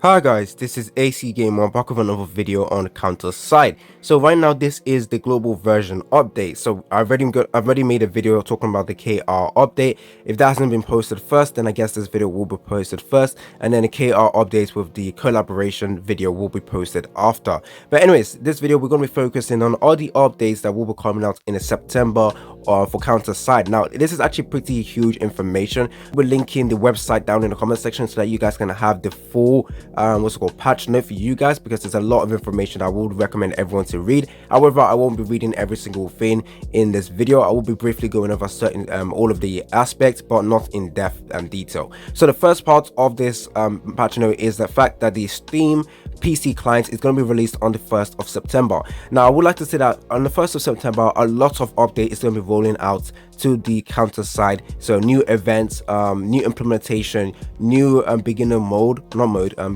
Hi guys, this is AC Gamer back with another video on CounterSide. So right now this is the global version update. So I've already made a video talking about the KR update. If that hasn't been posted first, then I guess this video will be posted first, and then the KR updates with the collaboration video will be posted after. But anyways, this video we're going to be focusing on all the updates that will be coming out in September for CounterSide. Now this is actually pretty huge information. We're linking the website down in the comment section so that you guys can have the full what's it called patch note for you guys, because there's a lot of information I would recommend everyone to read. However, I won't be reading every single thing in this video. I will be briefly going over certain all of the aspects, but not in depth and detail. So the first part of this patch note is the fact that the Steam PC client is going to be released on the 1st of September. Now I would like to say that on the 1st of September a lot of update is going to be rolling out to the CounterSide. So new events, new implementation, new beginner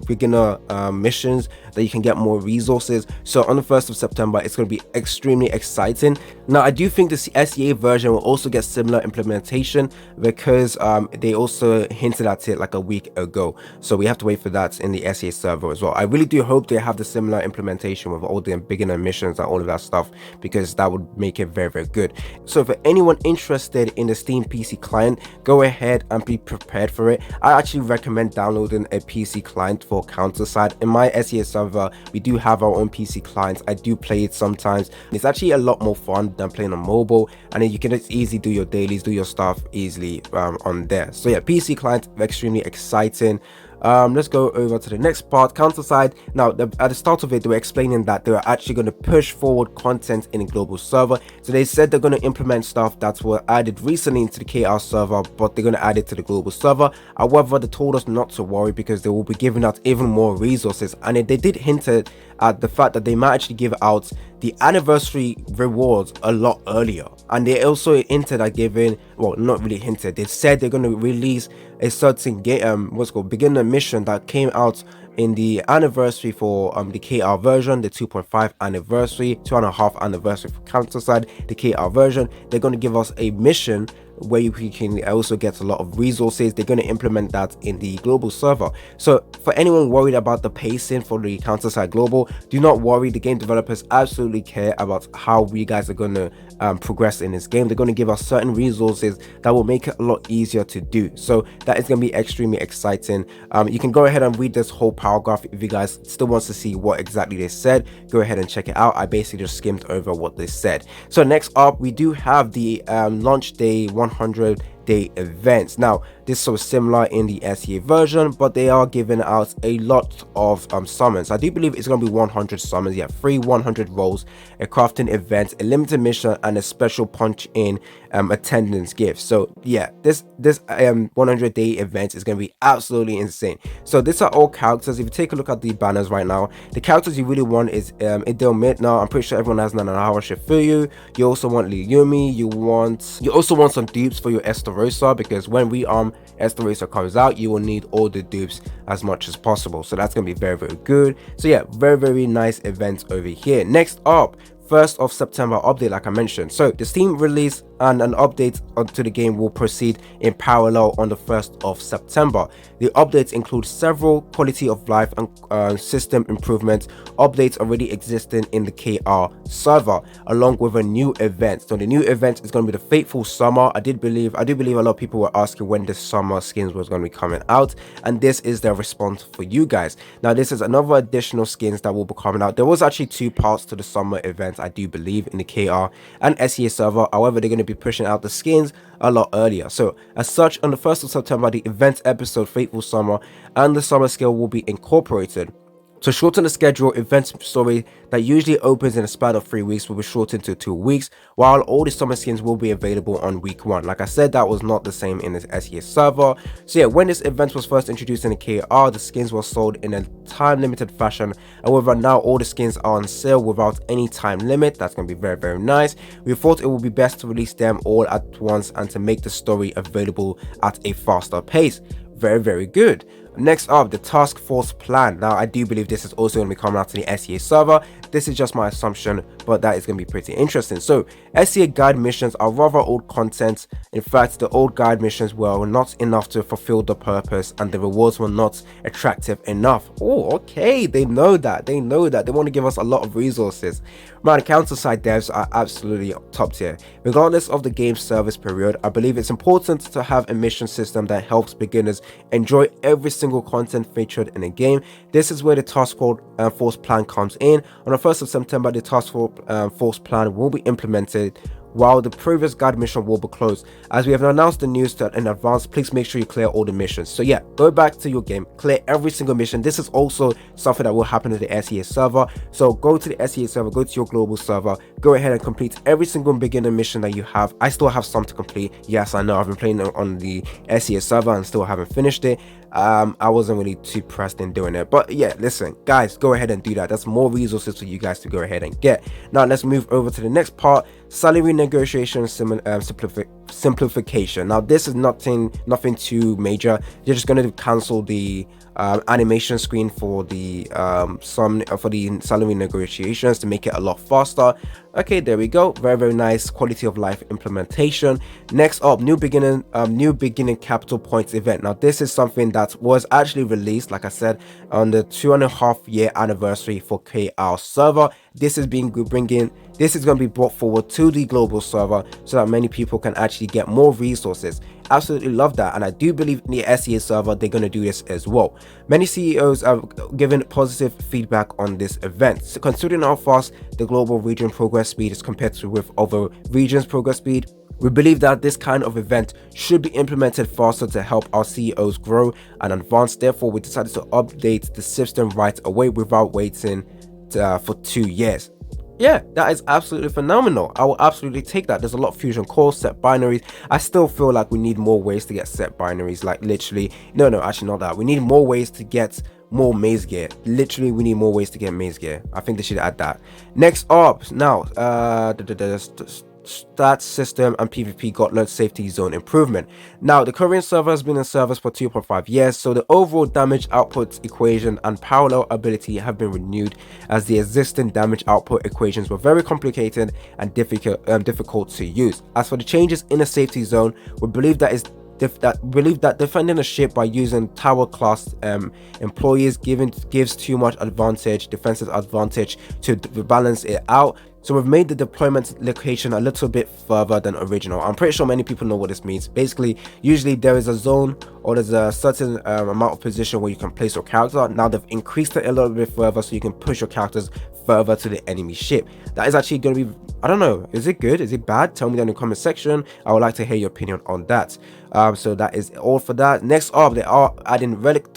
beginner missions that you can get more resources. So on the 1st of September it's going to be extremely exciting. Now I do think the SEA version will also get similar implementation, because they also hinted at it like a week ago, so we have to wait for that in the SEA server as well. I really do hope they have the similar implementation with all the beginner missions and all of that stuff, because that would make it very, very good. So for anyone interested in the Steam PC client, go ahead and be prepared for it. I actually recommend downloading a PC client for CounterSide. In my SEA server we do have our own PC clients. I do play it sometimes. It's actually a lot more fun than playing on mobile, and then you can just easily do your dailies, do your stuff easily on there. So yeah, PC client, extremely exciting. Let's go over to the next part, CounterSide. Now at the start of it they were explaining that they were actually going to push forward content in a global server. So they said they're going to implement stuff that were added recently into the KR server, but they're going to add it to the global server. However, they told us not to worry, because they will be giving out even more resources, and they did hint at the fact that they might actually give out the anniversary rewards a lot earlier. And they also hinted at giving, well, not really hinted, they said they're going to release a certain game, what's called beginner mission that came out in the anniversary for the KR version, the 2.5 anniversary, 2.5 anniversary for CounterSide, the KR version. They're going to give us a mission where we can also get a lot of resources. They're going to implement that in the global server. So for anyone worried about the pacing for the CounterSide global, do not worry. The game developers absolutely care about how we guys are going to progress in this game. They're going to give us certain resources that will make it a lot easier to do. So that is going to be extremely exciting. You can go ahead and read this whole paragraph if you guys still want to see what exactly they said. Go ahead and check it out. I basically just skimmed over what they said. So next up we do have the launch day 100-day events. Now this is so similar in the SEA version, but they are giving out a lot of summons. I do believe it's going to be 100 summons. Yeah, 3 100 rolls, a crafting event, a limited mission, and a special punch in attendance gift. So yeah, this 100-day event is going to be absolutely insane. So these are all characters. If you take a look at the banners right now, the characters you really want is Idil Mit. Now I'm pretty sure everyone has Nanahara Shifuyu. You also want Liyumi. You also want some dupes for your Estarossa, because when Estarossa comes out, you will need all the dupes as much as possible. So that's going to be very, very good. So yeah, very, very nice events over here. Next up, 1st of September update, like I mentioned. So the Steam release and an update onto the game will proceed in parallel on the 1st of September. The updates include several quality of life and system improvements, updates already existing in the KR server, along with a new event. So the new event is going to be the Fateful Summer. I do believe a lot of people were asking when the summer skins was going to be coming out, and this is their response for you guys. Now this is another additional skins that will be coming out. There was actually 2 parts to the summer event, I do believe, in the KR and SEA server. However, they're going to be pushing out the skins a lot earlier. So as such, on the 1st of September, the event episode Fateful Summer and the summer skill will be incorporated. To shorten the schedule, event story that usually opens in a span of 3 weeks will be shortened to 2 weeks, while all the summer skins will be available on week 1. Like I said, that was not the same in the SEA server. So yeah, when this event was first introduced in the KR, the skins were sold in a time-limited fashion. However, now all the skins are on sale without any time limit. That's going to be very, very nice. We thought it would be best to release them all at once and to make the story available at a faster pace. Very, very good. Next up, the Task Force Plan. Now, I do believe this is also going to be coming out to the SEA server. This is just my assumption, but that is going to be pretty interesting. So, SEA guide missions are rather old content. In fact, the old guide missions were not enough to fulfill the purpose, and the rewards were not attractive enough. Oh, okay, they know that. They want to give us a lot of resources. Man, CounterSide devs are absolutely top tier. Regardless of the game's service period, I believe it's important to have a mission system that helps beginners enjoy every single content featured in a game. This is where the Task Force Plan comes in. On the 1st of September, the Task Force Plan will be implemented, while the previous guide mission will be closed. As we have announced the news in advance, please make sure you clear all the missions. So yeah, go back to your game, clear every single mission. This is also something that will happen to the SEA server. So go to the SEA server, go to your global server, go ahead and complete every single beginner mission that you have. I still have some to complete. Yes, I know I've been playing on the SEA server and still haven't finished it. I wasn't really too pressed in doing it, but yeah, listen guys, go ahead and do that. That's more resources for you guys to go ahead and get. Now let's move over to the next part: salary negotiation simplification. Now this is nothing too major. You're just going to cancel the animation screen for the salary negotiations to make it a lot faster. Okay, there we go. Very nice quality of life implementation. Next up, new beginning capital points event. Now this is something that was actually released, like I said, on the 2.5-year anniversary for KR server. This is going to be brought forward to the global server so that many people can actually get more resources. Absolutely love that, and I do believe in the SEA server they're going to do this as well. Many CEOs have given positive feedback on this event. So considering how fast the global region progress speed is compared to with other regions progress speed, we believe that this kind of event should be implemented faster to help our CEOs grow and advance. Therefore, we decided to update the system right away without waiting for 2 years. Yeah, that is absolutely phenomenal. I will absolutely take that. There's a lot of fusion cores, set binaries. I still feel like we need more ways to get set binaries, like literally, no, actually not that. We need more ways to get more maze gear. Literally, we need more ways to get maze gear. I think they should add that. Next up, now, stats system and PvP Gauntlet safety zone improvement. Now, the current server has been in service for 2.5 years, so the overall damage output equation and parallel ability have been renewed, as the existing damage output equations were very complicated and difficult to use. As for the changes in the safety zone, we believe that defending a ship by using tower class employees gives too much defensive advantage to balance it out. So we've made the deployment location a little bit further than original. I'm pretty sure many people know what this means. Basically, usually there is a zone or there's a certain amount of position where you can place your character. Now they've increased it a little bit further so you can push your characters further to the enemy ship. That is actually going to be, I don't know, is it good? Is it bad? Tell me down in the comment section. I would like to hear your opinion on that. So that is all for that. Next up, they are adding relic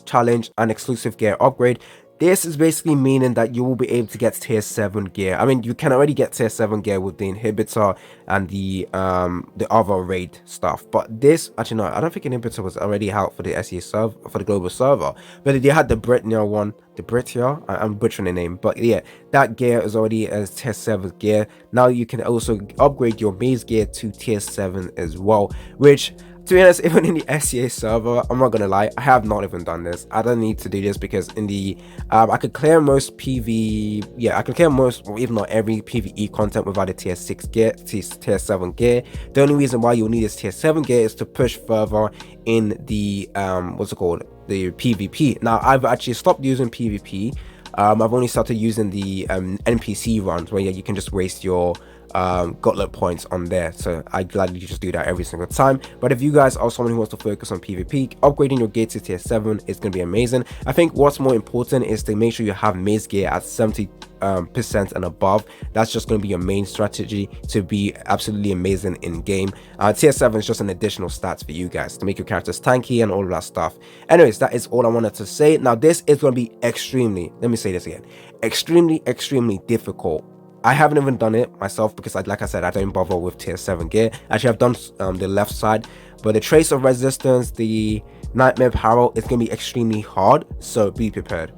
challenge and exclusive gear upgrade. This is basically meaning that you will be able to get tier 7 gear. I mean, you can already get tier 7 gear with the inhibitor and the other raid stuff. But this, actually no, I don't think inhibitor was already out for the SEA server, for the global server. But they had the Britnia one, the Britia, I'm butchering the name. But yeah, that gear is already as tier 7 gear. Now you can also upgrade your maze gear to tier 7 as well, which, to be honest, even in the SEA server, I'm not gonna lie, I have not even done this. I don't need to do this because in the I could clear most I can clear most, or even not every PvE content without a tier 6 gear, tier 7 gear. The only reason why you'll need this tier 7 gear is to push further in the the PvP. Now I've actually stopped using PvP. I've only started using the NPC runs where you can just waste your gauntlet points on there. So I gladly just do that every single time. But if you guys are someone who wants to focus on PvP, upgrading your gear to tier 7 is going to be amazing. I think what's more important is to make sure you have maze gear at 70% and above. That's just going to be your main strategy to be absolutely amazing in game. Tier 7 is just an additional stats for you guys to make your characters tanky and all of that stuff. Anyways, that is all I wanted to say. Now this is going to be extremely, let me say this again, extremely difficult. I haven't even done it myself because, like I said, I don't bother with tier 7 gear. Actually, I've done the left side, but the trace of resistance, the nightmare power, is going to be extremely hard, so be prepared.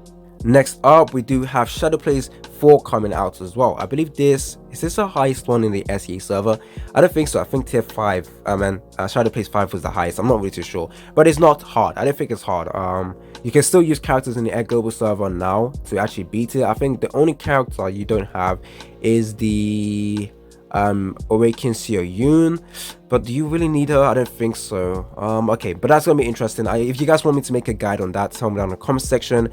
Next up, we do have Shadowplays 4 coming out as well. I believe is this the highest one in the SEA server? I don't think so. I think tier 5, Shadowplays 5 was the highest. I'm not really too sure, but it's not hard. I don't think it's hard. You can still use characters in the Egg Global server now to actually beat it. I think the only character you don't have is the Awaken Seo Yoon, but do you really need her? I don't think so. Okay, but that's gonna be interesting. If you guys want me to make a guide on that, tell me down in the comment section.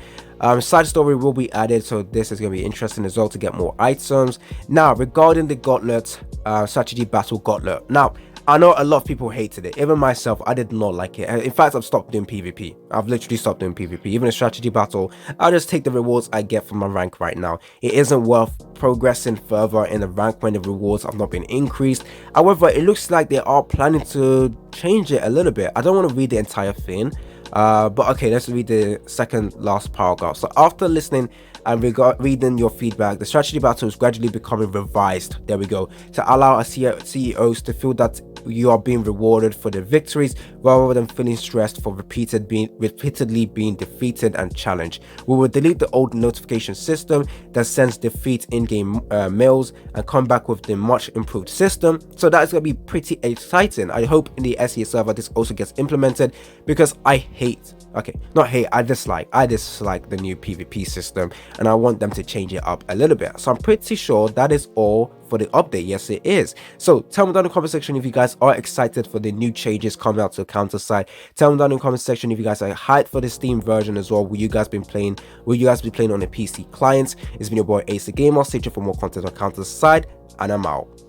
Side story will be added, so this is gonna be interesting as well to get more items. Now, regarding the Gauntlet strategy battle Gauntlet, now I know a lot of people hated it. Even myself, I did not like it. In fact, I've stopped doing PvP. I've literally stopped doing PvP. Even a strategy battle, I'll just take the rewards I get from my rank right now. It isn't worth progressing further in the rank when the rewards have not been increased. However, it looks like they are planning to change it a little bit. I don't want to read the entire thing. But okay, let's read the second last paragraph. So after listening and reading your feedback, the strategy battle is gradually becoming revised, there we go, to allow our CEOs to feel that you are being rewarded for the victories rather than feeling stressed for repeatedly being defeated and challenged. We will delete the old notification system that sends defeat in-game mails and come back with the much improved system. So that is going to be pretty exciting. I hope in the SEA server this also gets implemented, because I dislike the new PvP system, and I want them to change it up a little bit. So I'm pretty sure that is all for the update. Yes, it is. So tell me down in the comment section if you guys are excited for the new changes coming out to CounterSide. Tell me down in the comment section if you guys are hyped for the Steam version as well. Will you guys be playing on a PC client? It's been your boy Ace the Gamer. Stay tuned for more content on CounterSide, and I'm out.